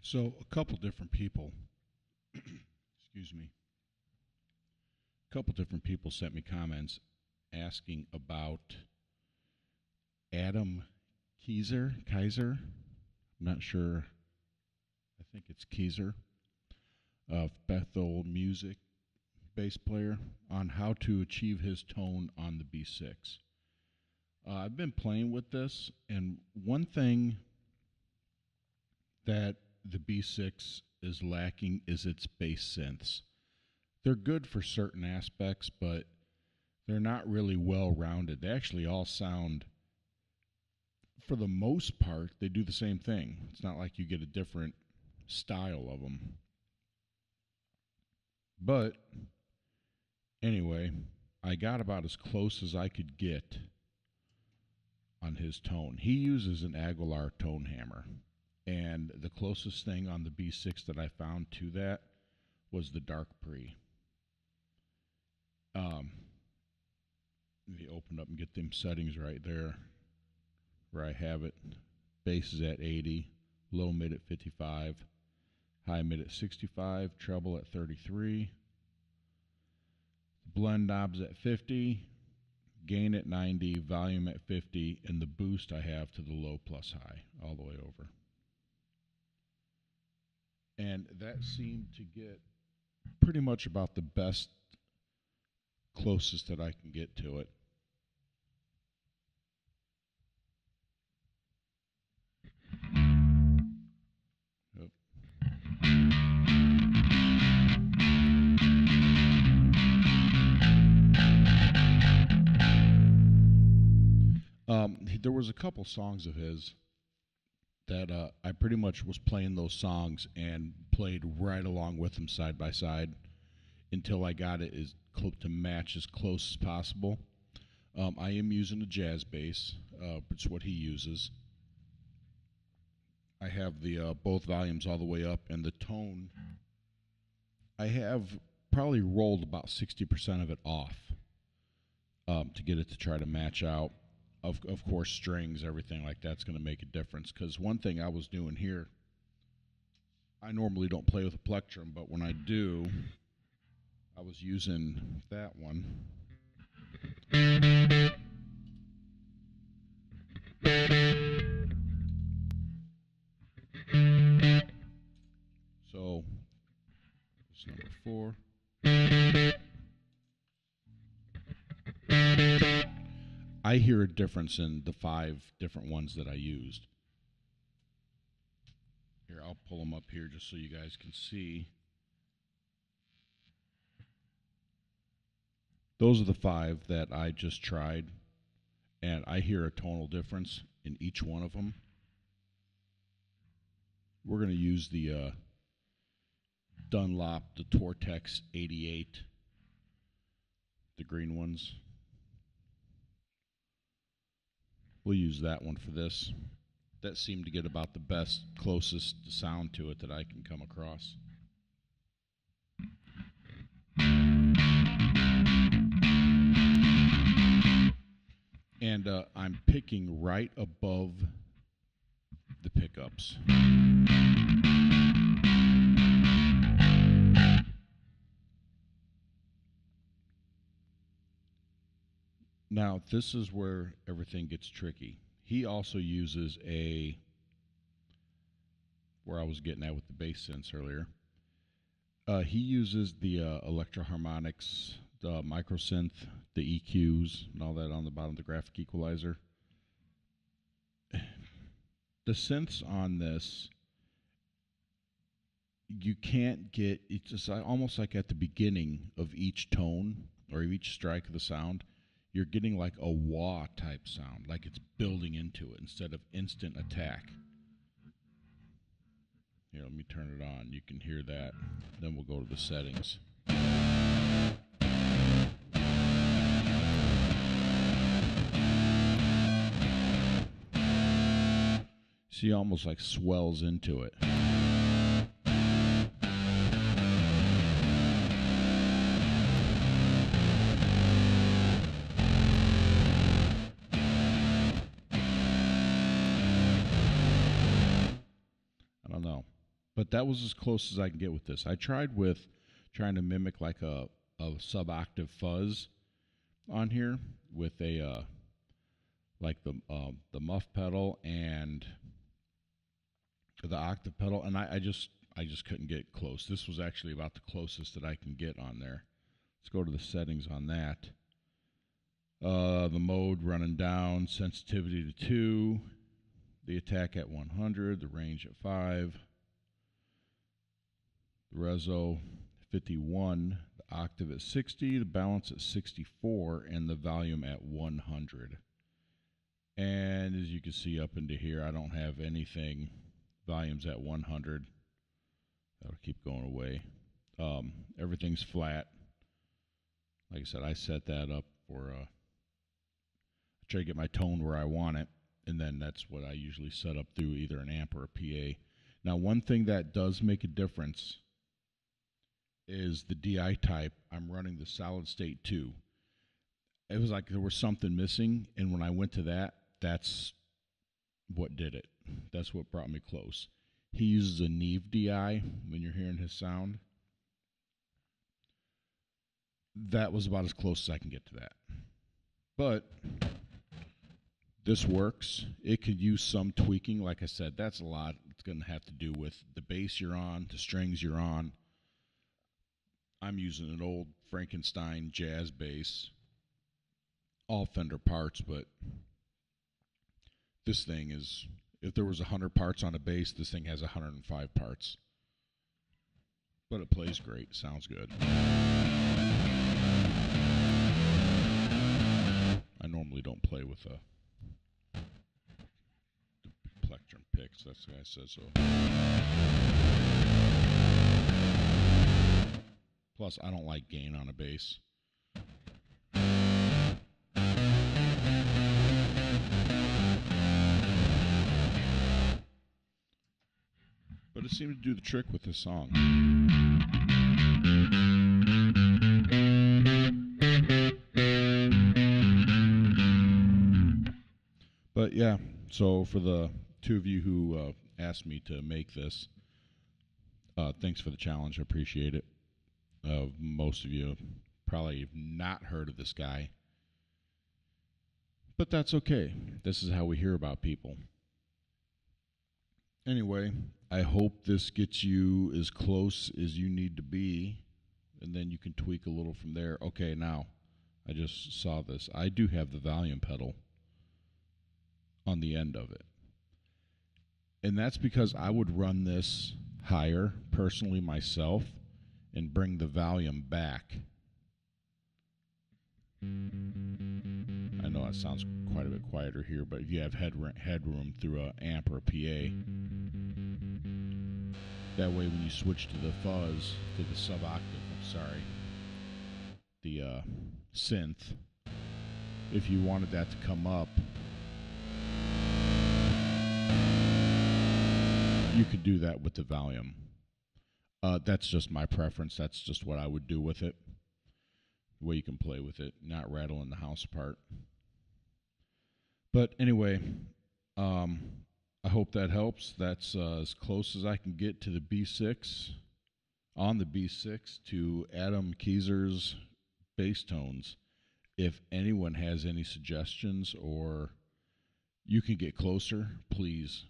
So a couple different people, excuse me, a couple different people sent me comments asking about Adam Kiser. I'm not sure. I think it's Kiser of Bethel Music bass player on how to achieve his tone on the B6. I've been playing with this, and one thing that the B6 is lacking is its bass synths. They're good for certain aspects, but they're not really well rounded. They actually all sound, for the most part, they do the same thing. It's not like you get a different style of them. But anyway, I got about as close as I could get on his tone. He uses an Aguilar tone hammer, and the closest thing on the B6 that I found to that was the Dark Pre. Let me open up and get them settings right there where I have it. Bass is at 80, low mid at 55, high mid at 65, treble at 33, blend knobs at 50, gain at 90, volume at 50, and the boost I have to the low plus high all the way over. And that seemed to get pretty much about the best, closest that I can get to it. Yep. There was a couple songs of his that I pretty much was playing those songs and played right along with them side by side until I got it to match as close as possible. I am using a jazz bass, which is what he uses. I have the both volumes all the way up, and the tone, I have probably rolled about 60% of it off to get it to try to match out. Of course, strings, everything like that's going to make a difference. Because one thing I was doing here, I normally don't play with a plectrum, but when I do, I was using that one. So, it's number 4. I hear a difference in the 5 different ones that I used. Here, I'll pull them up here just so you guys can see. Those are the 5 that I just tried, and I hear a tonal difference in each one of them. We're going to use the Dunlop, the Tortex 88, the green ones. We'll use that one for this. That seemed to get about the best, closest sound to it that I can come across. And I'm picking right above the pickups. Now, this is where everything gets tricky. He also uses where I was getting at with the bass synths earlier. He uses the Electro-Harmonix, the microsynth, the EQs, and all that on the bottom of the graphic equalizer. The synths on this, you can't get, it's just almost like at the beginning of each tone or each strike of the sound, you're getting like a wah type sound, like it's building into it instead of instant attack. Here, let me turn it on. You can hear that. Then we'll go to the settings. See, almost like swells into it. But that was as close as I can get with this. I tried with trying to mimic like a sub-octave fuzz on here with a like the muff pedal and the octave pedal, and I just couldn't get close. This was actually about the closest that I can get on there. Let's go to the settings on that. The mode running down, sensitivity to 2, the attack at 100, the range at 5, the reso 51, the octave at 60, the balance at 64, and the volume at 100. And as you can see up into here, I don't have anything. Volume's at 100. That'll keep going away. Everything's flat. Like I said, I set that up for try to get my tone where I want it, and then that's what I usually set up through either an amp or a PA. Now, one thing that does make a difference is the DI type. I'm running the solid state 2. It was like there was something missing, and when I went to that, that's what did it. That's what brought me close. He uses a Neve DI when you're hearing his sound. That was about as close as I can get to that. But this works. It could use some tweaking. Like I said, that's a lot. It's going to have to do with the bass you're on, the strings you're on. I'm using an old Frankenstein jazz bass. All Fender parts, but this thing is, if there was 100 parts on a bass, this thing has 105 parts. But it plays great. Sounds good. I normally don't play with the plectrum picks. That's the guy says so. Plus, I don't like gain on a bass. But it seemed to do the trick with this song. But yeah, so for the two of you who asked me to make this, thanks for the challenge. I appreciate it. Most of you probably have not heard of this guy. But that's okay. This is how we hear about people. Anyway, I hope this gets you as close as you need to be, and then you can tweak a little from there. Okay, now, I just saw this. I do have the volume pedal on the end of it. And that's because I would run this higher, personally myself, and bring the volume back. I know that sounds quite a bit quieter here, but if you have headroom through an amp or a PA, that way when you switch to the fuzz, to the sub-octave, the synth, if you wanted that to come up, you could do that with the volume. That's just my preference. That's just what I would do with it. The way you can play with it, not rattling the house apart. But anyway, I hope that helps. That's as close as I can get to the B6, on the B6, to Adam Kiser's bass tones. If anyone has any suggestions or you can get closer, please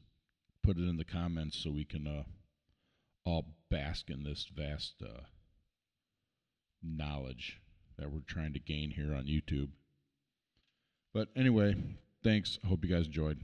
put it in the comments so we can all bask in this vast knowledge that we're trying to gain here on YouTube. But anyway, thanks. I hope you guys enjoyed.